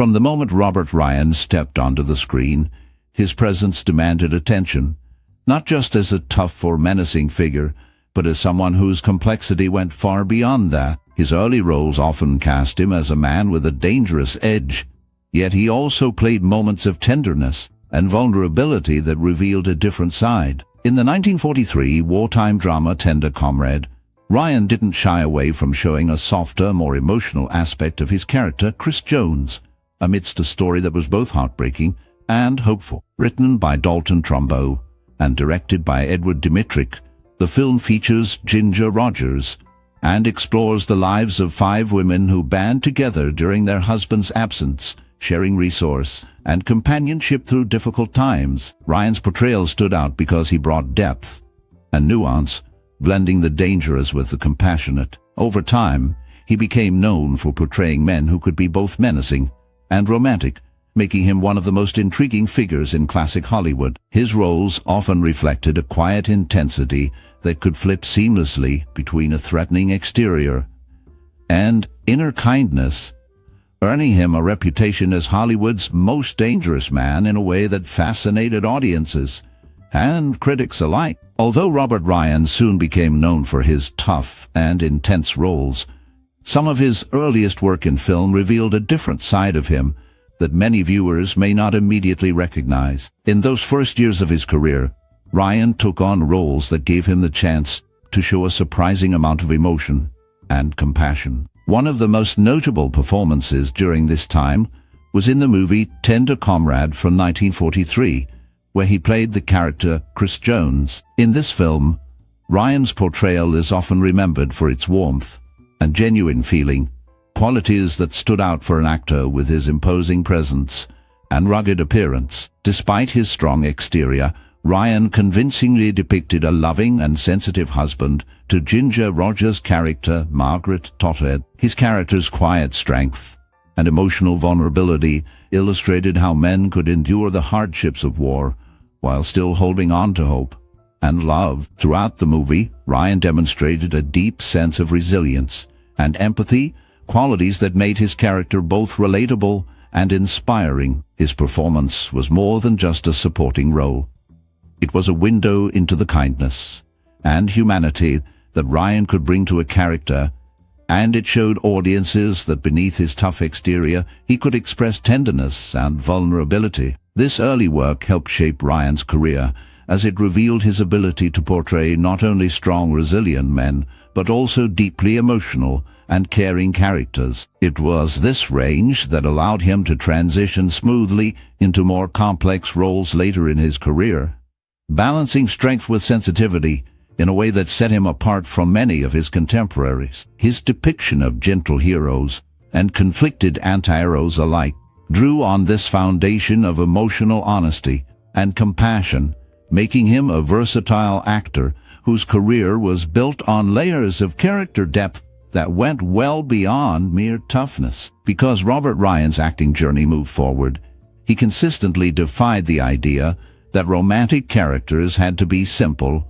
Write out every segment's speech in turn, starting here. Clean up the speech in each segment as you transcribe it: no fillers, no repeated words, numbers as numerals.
From the moment Robert Ryan stepped onto the screen, his presence demanded attention, not just as a tough or menacing figure, but as someone whose complexity went far beyond that. His early roles often cast him as a man with a dangerous edge, yet he also played moments of tenderness and vulnerability that revealed a different side. In the 1943 wartime drama Tender Comrade, Ryan didn't shy away from showing a softer, more emotional aspect of his character, Chris Jones, amidst a story that was both heartbreaking and hopeful. Written by Dalton Trumbo and directed by Edward Dmytryk, the film features Ginger Rogers and explores the lives of 5 women who band together during their husband's absence, sharing resource and companionship through difficult times. Ryan's portrayal stood out because he brought depth and nuance, blending the dangerous with the compassionate. Over time, he became known for portraying men who could be both menacing and romantic, making him one of the most intriguing figures in classic Hollywood. His roles often reflected a quiet intensity that could flip seamlessly between a threatening exterior and inner kindness, earning him a reputation as Hollywood's most dangerous man in a way that fascinated audiences and critics alike. Although Robert Ryan soon became known for his tough and intense roles, some of his earliest work in film revealed a different side of him that many viewers may not immediately recognize. In those first years of his career, Ryan took on roles that gave him the chance to show a surprising amount of emotion and compassion. One of the most notable performances during this time was in the movie Tender Comrade from 1943, where he played the character Chris Jones. In this film, Ryan's portrayal is often remembered for its warmth and genuine feeling, qualities that stood out for an actor with his imposing presence and rugged appearance. Despite his strong exterior, Ryan convincingly depicted a loving and sensitive husband to Ginger Rogers' character, Margaret Totted. His character's quiet strength and emotional vulnerability illustrated how men could endure the hardships of war while still holding on to hope and love. Throughout the movie, Ryan demonstrated a deep sense of resilience and empathy, qualities that made his character both relatable and inspiring. His performance was more than just a supporting role. It was a window into the kindness and humanity that Ryan could bring to a character, and it showed audiences that beneath his tough exterior, he could express tenderness and vulnerability. This early work helped shape Ryan's career, as it revealed his ability to portray not only strong, resilient men, but also deeply emotional and caring characters. It was this range that allowed him to transition smoothly into more complex roles later in his career, balancing strength with sensitivity in a way that set him apart from many of his contemporaries. His depiction of gentle heroes and conflicted anti-heroes alike drew on this foundation of emotional honesty and compassion, making him a versatile actor whose career was built on layers of character depth that went well beyond mere toughness. Because Robert Ryan's acting journey moved forward, he consistently defied the idea that romantic characters had to be simple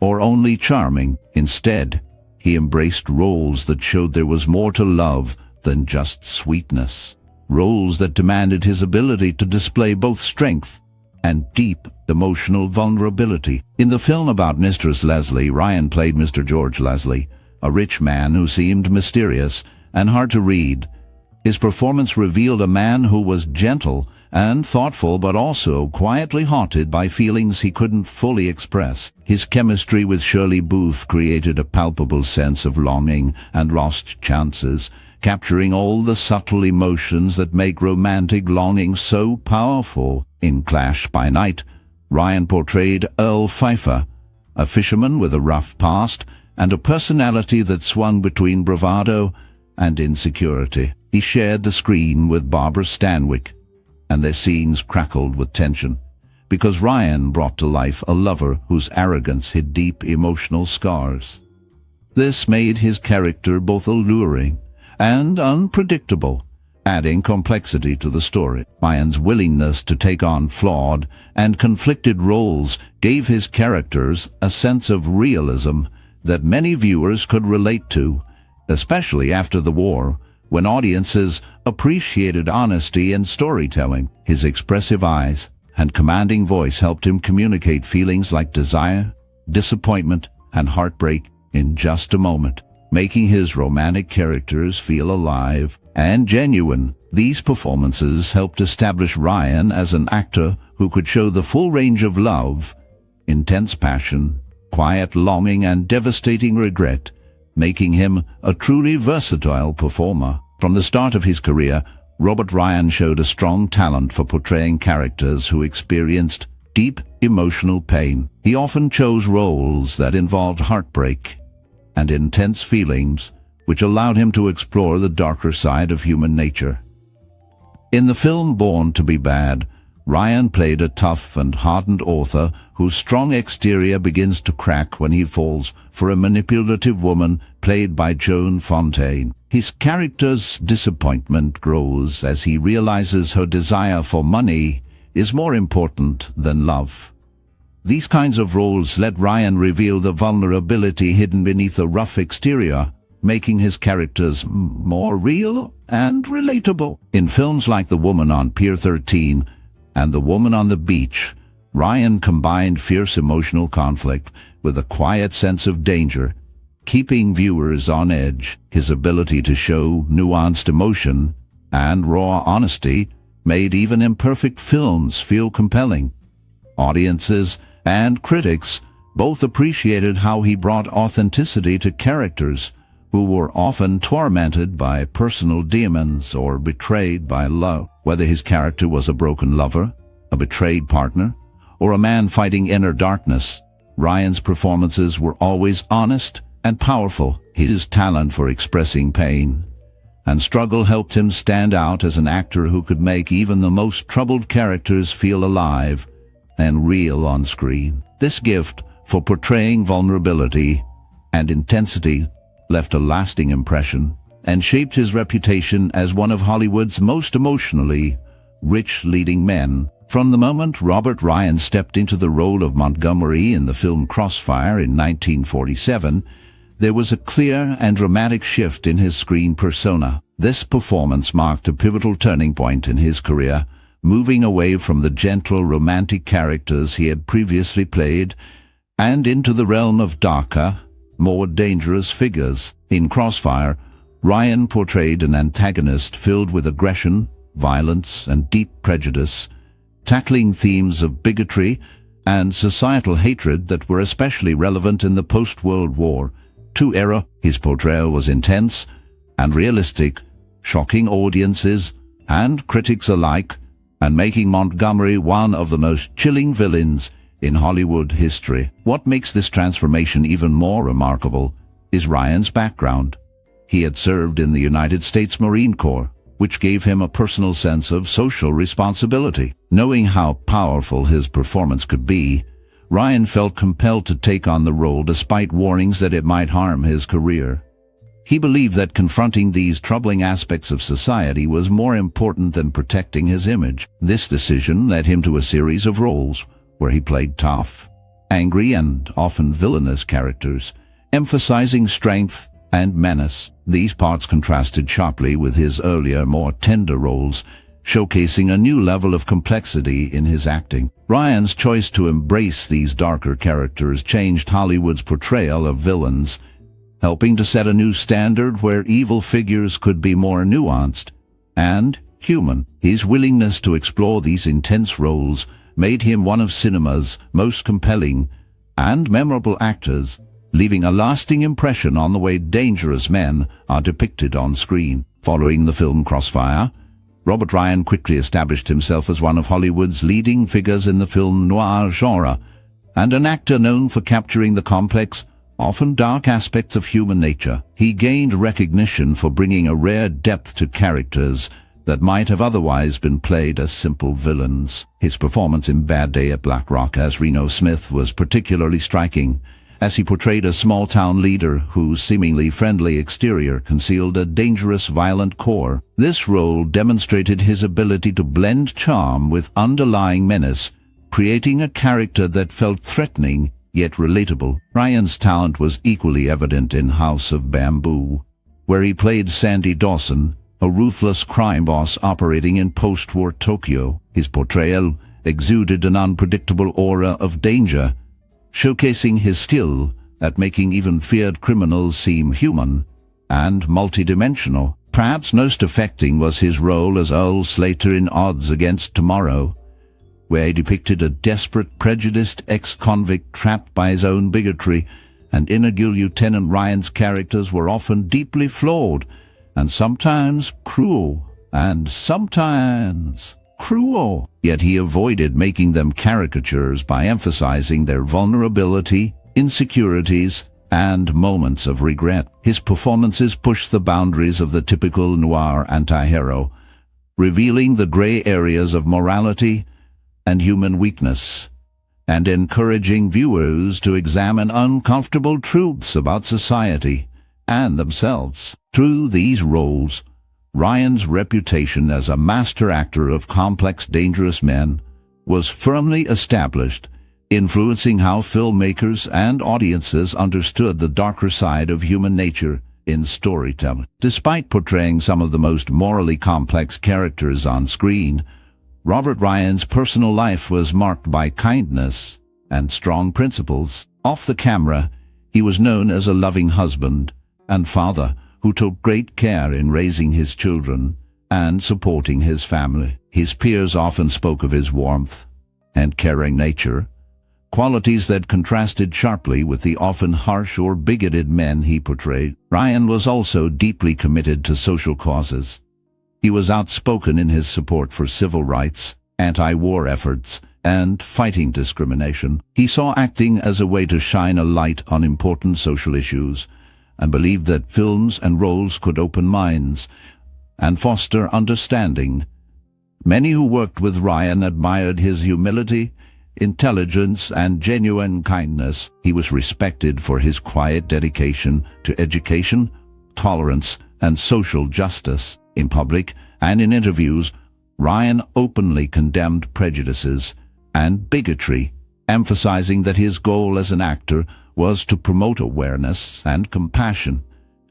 or only charming. Instead, he embraced roles that showed there was more to love than just sweetness, roles that demanded his ability to display both strength and deep emotional vulnerability. In the film about Mistress Leslie, Ryan played Mr. George Leslie, a rich man who seemed mysterious and hard to read. His performance revealed a man who was gentle and thoughtful, but also quietly haunted by feelings he couldn't fully express. His chemistry with Shirley Booth created a palpable sense of longing and lost chances, capturing all the subtle emotions that make romantic longing so powerful. In Clash by Night, Ryan portrayed Earl Pfeiffer, a fisherman with a rough past and a personality that swung between bravado and insecurity. He shared the screen with Barbara Stanwyck, and their scenes crackled with tension, because Ryan brought to life a lover whose arrogance hid deep emotional scars. This made his character both alluring and unpredictable, adding complexity to the story. Ryan's willingness to take on flawed and conflicted roles gave his characters a sense of realism that many viewers could relate to, especially after the war, when audiences appreciated honesty and storytelling. His expressive eyes and commanding voice helped him communicate feelings like desire, disappointment, and heartbreak in just a moment, making his romantic characters feel alive and genuine. These performances helped establish Ryan as an actor who could show the full range of love, intense passion, quiet longing, and devastating regret, making him a truly versatile performer. From the start of his career, Robert Ryan showed a strong talent for portraying characters who experienced deep emotional pain. He often chose roles that involved heartbreak and intense feelings, which allowed him to explore the darker side of human nature. In the film Born to be Bad, Ryan played a tough and hardened author whose strong exterior begins to crack when he falls for a manipulative woman played by Joan Fontaine. His character's disappointment grows as he realizes her desire for money is more important than love. These kinds of roles let Ryan reveal the vulnerability hidden beneath a rough exterior, making his characters more real and relatable. In films like The Woman on Pier 13 and The Woman on the Beach, Ryan combined fierce emotional conflict with a quiet sense of danger, keeping viewers on edge. His ability to show nuanced emotion and raw honesty made even imperfect films feel compelling. Audiences and critics both appreciated how he brought authenticity to characters who were often tormented by personal demons or betrayed by love. Whether his character was a broken lover, a betrayed partner, or a man fighting inner darkness, Ryan's performances were always honest and powerful. His talent for expressing pain and struggle helped him stand out as an actor who could make even the most troubled characters feel alive and real on screen. This gift for portraying vulnerability and intensity left a lasting impression and shaped his reputation as one of Hollywood's most emotionally rich leading men. From the moment Robert Ryan stepped into the role of Montgomery in the film Crossfire in 1947, there was a clear and dramatic shift in his screen persona. This performance marked a pivotal turning point in his career, moving away from the gentle romantic characters he had previously played and into the realm of darker, more dangerous figures. In Crossfire, Ryan portrayed an antagonist filled with aggression, violence, and deep prejudice, tackling themes of bigotry and societal hatred that were especially relevant in the post-World War II era. His portrayal was intense and realistic, shocking audiences and critics alike, and making Montgomery one of the most chilling villains in Hollywood history. What makes this transformation even more remarkable is Ryan's background. He had served in the United States Marine Corps, which gave him a personal sense of social responsibility. Knowing how powerful his performance could be, Ryan felt compelled to take on the role despite warnings that it might harm his career. He believed that confronting these troubling aspects of society was more important than protecting his image. This decision led him to a series of roles where he played tough, angry, and often villainous characters, emphasizing strength and menace. These parts contrasted sharply with his earlier, more tender roles, showcasing a new level of complexity in his acting. Ryan's choice to embrace these darker characters changed Hollywood's portrayal of villains, helping to set a new standard where evil figures could be more nuanced and human. His willingness to explore these intense roles made him one of cinema's most compelling and memorable actors, leaving a lasting impression on the way dangerous men are depicted on screen. Following the film Crossfire, Robert Ryan quickly established himself as one of Hollywood's leading figures in the film noir genre, and an actor known for capturing the complex, often dark aspects of human nature. He gained recognition for bringing a rare depth to characters that might have otherwise been played as simple villains. His performance in Bad Day at Black Rock as Reno Smith was particularly striking, as he portrayed a small-town leader whose seemingly friendly exterior concealed a dangerous, violent core. This role demonstrated his ability to blend charm with underlying menace, creating a character that felt threatening yet relatable. Ryan's talent was equally evident in House of Bamboo, where he played Sandy Dawson, a ruthless crime boss operating in post-war Tokyo. His portrayal exuded an unpredictable aura of danger, showcasing his skill at making even feared criminals seem human and multidimensional. Perhaps most affecting was his role as Earl Slater in Odds Against Tomorrow, where he depicted a desperate, prejudiced ex-convict trapped by his own bigotry, and Inagil Lieutenant Ryan's characters were often deeply flawed, and sometimes cruel, Yet he avoided making them caricatures by emphasizing their vulnerability, insecurities, and moments of regret. His performances pushed the boundaries of the typical noir anti-hero, revealing the gray areas of morality and human weakness, and encouraging viewers to examine uncomfortable truths about society and themselves. Through these roles, Ryan's reputation as a master actor of complex, dangerous men was firmly established, influencing how filmmakers and audiences understood the darker side of human nature in storytelling. Despite portraying some of the most morally complex characters on screen, Robert Ryan's personal life was marked by kindness and strong principles. Off the camera, he was known as a loving husband and father who took great care in raising his children and supporting his family. His peers often spoke of his warmth and caring nature, qualities that contrasted sharply with the often harsh or bigoted men he portrayed. Ryan was also deeply committed to social causes. He was outspoken in his support for civil rights, anti-war efforts, and fighting discrimination. He saw acting as a way to shine a light on important social issues, and believed that films and roles could open minds and foster understanding. Many who worked with Ryan admired his humility, intelligence, and genuine kindness. He was respected for his quiet dedication to education, tolerance, and social justice. In public and in interviews, Ryan openly condemned prejudices and bigotry, emphasizing that his goal as an actor was to promote awareness and compassion,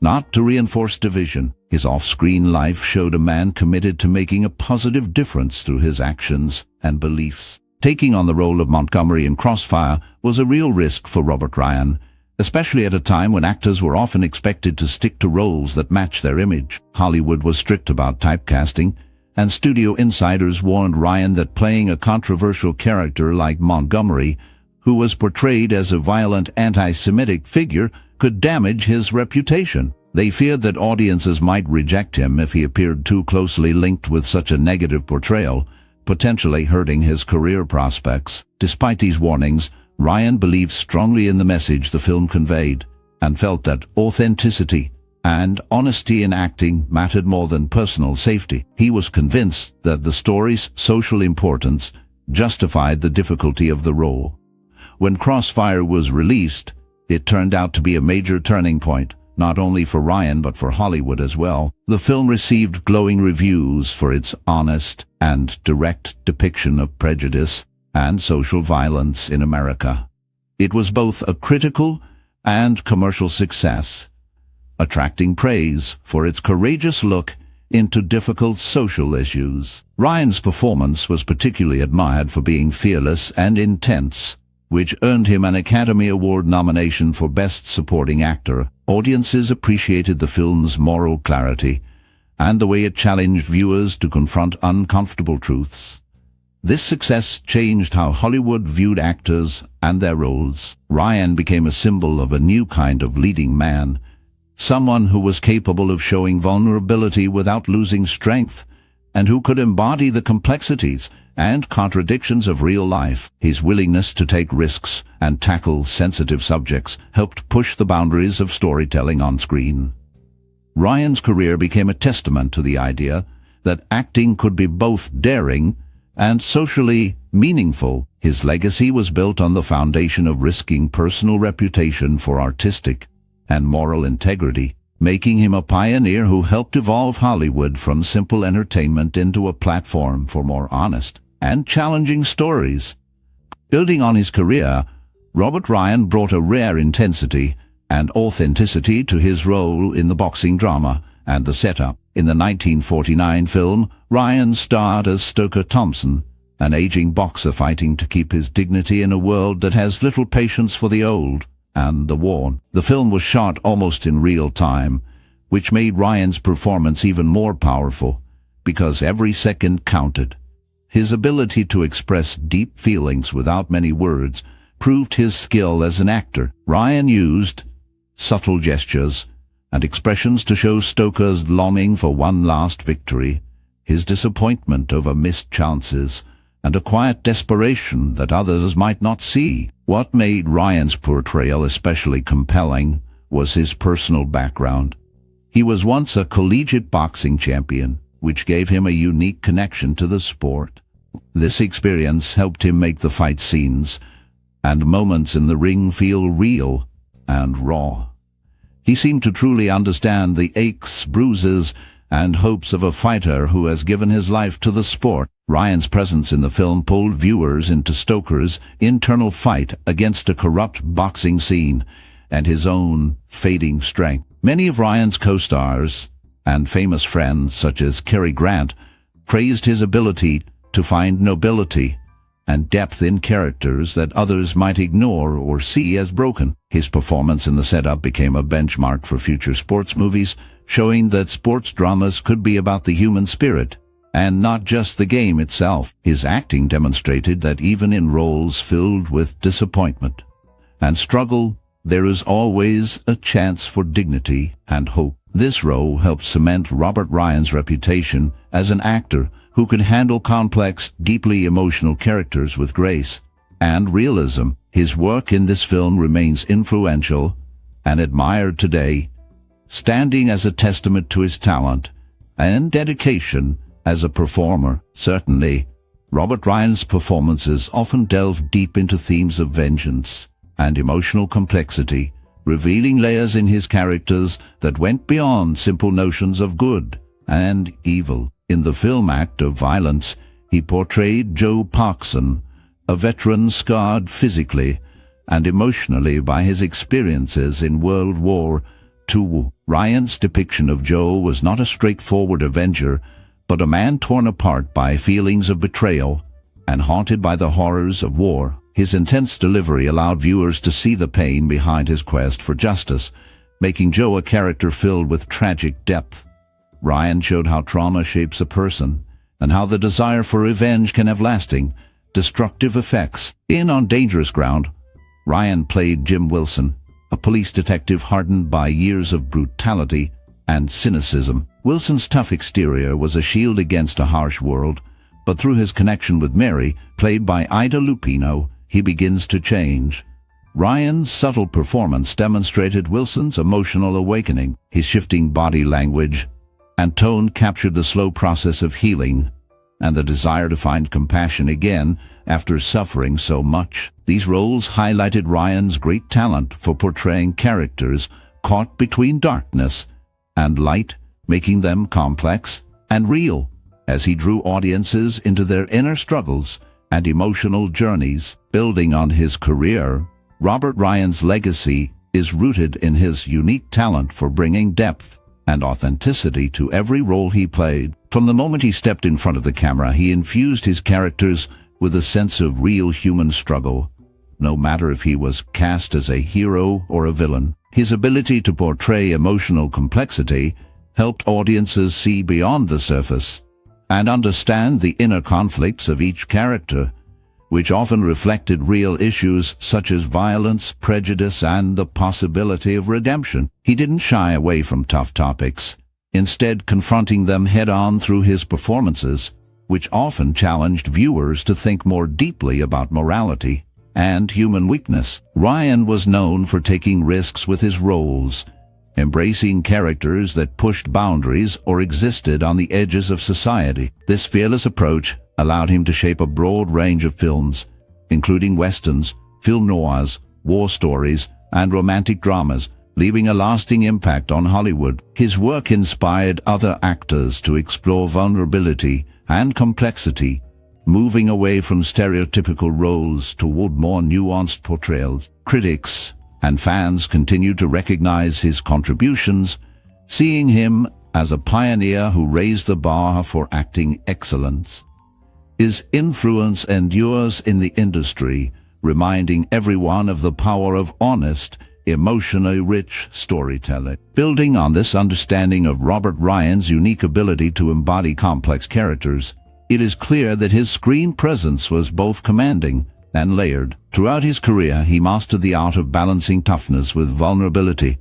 not to reinforce division. His off-screen life showed a man committed to making a positive difference through his actions and beliefs. Taking on the role of Montgomery in Crossfire was a real risk for Robert Ryan, especially at a time when actors were often expected to stick to roles that match their image. Hollywood was strict about typecasting, and studio insiders warned Ryan that playing a controversial character like Montgomery, who was portrayed as a violent anti-Semitic figure, could damage his reputation. They feared that audiences might reject him if he appeared too closely linked with such a negative portrayal, potentially hurting his career prospects. Despite these warnings, Ryan believed strongly in the message the film conveyed, and felt that authenticity and honesty in acting mattered more than personal safety. He was convinced that the story's social importance justified the difficulty of the role. When Crossfire was released, it turned out to be a major turning point, not only for Ryan but for Hollywood as well. The film received glowing reviews for its honest and direct depiction of prejudice and social violence in America. It was both a critical and commercial success, attracting praise for its courageous look into difficult social issues. Ryan's performance was particularly admired for being fearless and intense, which earned him an Academy Award nomination for Best Supporting Actor. Audiences appreciated the film's moral clarity and the way it challenged viewers to confront uncomfortable truths. This success changed how Hollywood viewed actors and their roles. Ryan became a symbol of a new kind of leading man, someone who was capable of showing vulnerability without losing strength, and who could embody the complexities and contradictions of real life. His willingness to take risks and tackle sensitive subjects helped push the boundaries of storytelling on screen. Ryan's career became a testament to the idea that acting could be both daring and socially meaningful. His legacy was built on the foundation of risking personal reputation for artistic and moral integrity, making him a pioneer who helped evolve Hollywood from simple entertainment into a platform for more honest and challenging stories. Building on his career, Robert Ryan brought a rare intensity and authenticity to his role in the boxing drama and the setup. In the 1949 film, Ryan starred as Stoker Thompson, an aging boxer fighting to keep his dignity in a world that has little patience for the old and the worn. The film was shot almost in real time, which made Ryan's performance even more powerful, because every second counted. His ability to express deep feelings without many words proved his skill as an actor. Ryan used subtle gestures and expressions to show Stoker's longing for one last victory, his disappointment over missed chances, and a quiet desperation that others might not see. What made Ryan's portrayal especially compelling was his personal background. He was once a collegiate boxing champion, which gave him a unique connection to the sport. This experience helped him make the fight scenes and moments in the ring feel real and raw. He seemed to truly understand the aches, bruises, and hopes of a fighter who has given his life to the sport. Ryan's presence in the film pulled viewers into Stoker's internal fight against a corrupt boxing scene and his own fading strength. Many of Ryan's co-stars and famous friends, such as Cary Grant, praised his ability to find nobility and depth in characters that others might ignore or see as broken. His performance in the setup became a benchmark for future sports movies, showing that sports dramas could be about the human spirit and not just the game itself. His acting demonstrated that even in roles filled with disappointment and struggle, there is always a chance for dignity and hope. This role helped cement Robert Ryan's reputation as an actor who could handle complex, deeply emotional characters with grace and realism. His work in this film remains influential and admired today, standing as a testament to his talent and dedication as a performer. Certainly, Robert Ryan's performances often delve deep into themes of vengeance and emotional complexity, revealing layers in his characters that went beyond simple notions of good and evil. In the film Act of Violence, he portrayed Joe Parkson, a veteran scarred physically and emotionally by his experiences in World War II. Ryan's depiction of Joe was not a straightforward avenger, but a man torn apart by feelings of betrayal and haunted by the horrors of war. His intense delivery allowed viewers to see the pain behind his quest for justice, making Joe a character filled with tragic depth. Ryan showed how trauma shapes a person and how the desire for revenge can have lasting, destructive effects. In On Dangerous Ground, Ryan played Jim Wilson, a police detective hardened by years of brutality and cynicism. Wilson's tough exterior was a shield against a harsh world, but through his connection with Mary, played by Ida Lupino, he begins to change. Ryan's subtle performance demonstrated Wilson's emotional awakening. His shifting body language and tone captured the slow process of healing and the desire to find compassion again after suffering so much. These roles highlighted Ryan's great talent for portraying characters caught between darkness and light, making them complex and real as he drew audiences into their inner struggles and emotional journeys. Building on his career, Robert Ryan's legacy is rooted in his unique talent for bringing depth and authenticity to every role he played. From the moment he stepped in front of the camera, he infused his characters with a sense of real human struggle, no matter if he was cast as a hero or a villain. His ability to portray emotional complexity helped audiences see beyond the surface and understand the inner conflicts of each character, which often reflected real issues such as violence, prejudice, and the possibility of redemption. He didn't shy away from tough topics, instead confronting them head-on through his performances, which often challenged viewers to think more deeply about morality and human weakness. Ryan was known for taking risks with his roles, embracing characters that pushed boundaries or existed on the edges of society. This fearless approach allowed him to shape a broad range of films, including westerns, film noirs, war stories, and romantic dramas, leaving a lasting impact on Hollywood. His work inspired other actors to explore vulnerability and complexity, moving away from stereotypical roles toward more nuanced portrayals. Critics and fans continue to recognize his contributions, seeing him as a pioneer who raised the bar for acting excellence. His influence endures in the industry, reminding everyone of the power of honest, emotionally rich storytelling. Building on this understanding of Robert Ryan's unique ability to embody complex characters, it is clear that his screen presence was both commanding and layered. Throughout his career, he mastered the art of balancing toughness with vulnerability,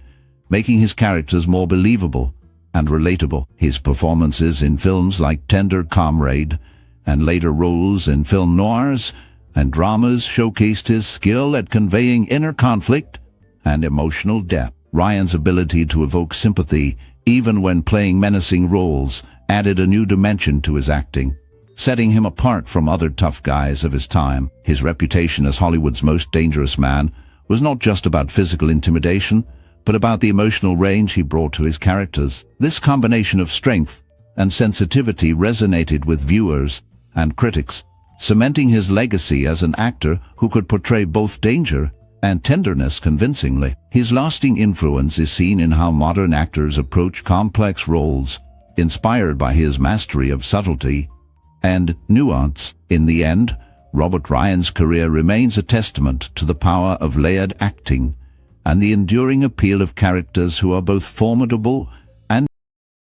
making his characters more believable and relatable. His performances in films like Tender Comrade and later roles in film noirs and dramas showcased his skill at conveying inner conflict and emotional depth. Ryan's ability to evoke sympathy, even when playing menacing roles, added a new dimension to his acting, setting him apart from other tough guys of his time. His reputation as Hollywood's most dangerous man was not just about physical intimidation, but about the emotional range he brought to his characters. This combination of strength and sensitivity resonated with viewers and critics, cementing his legacy as an actor who could portray both danger and tenderness convincingly. His lasting influence is seen in how modern actors approach complex roles, inspired by his mastery of subtlety and nuance. In the end, Robert Ryan's career remains a testament to the power of layered acting and the enduring appeal of characters who are both formidable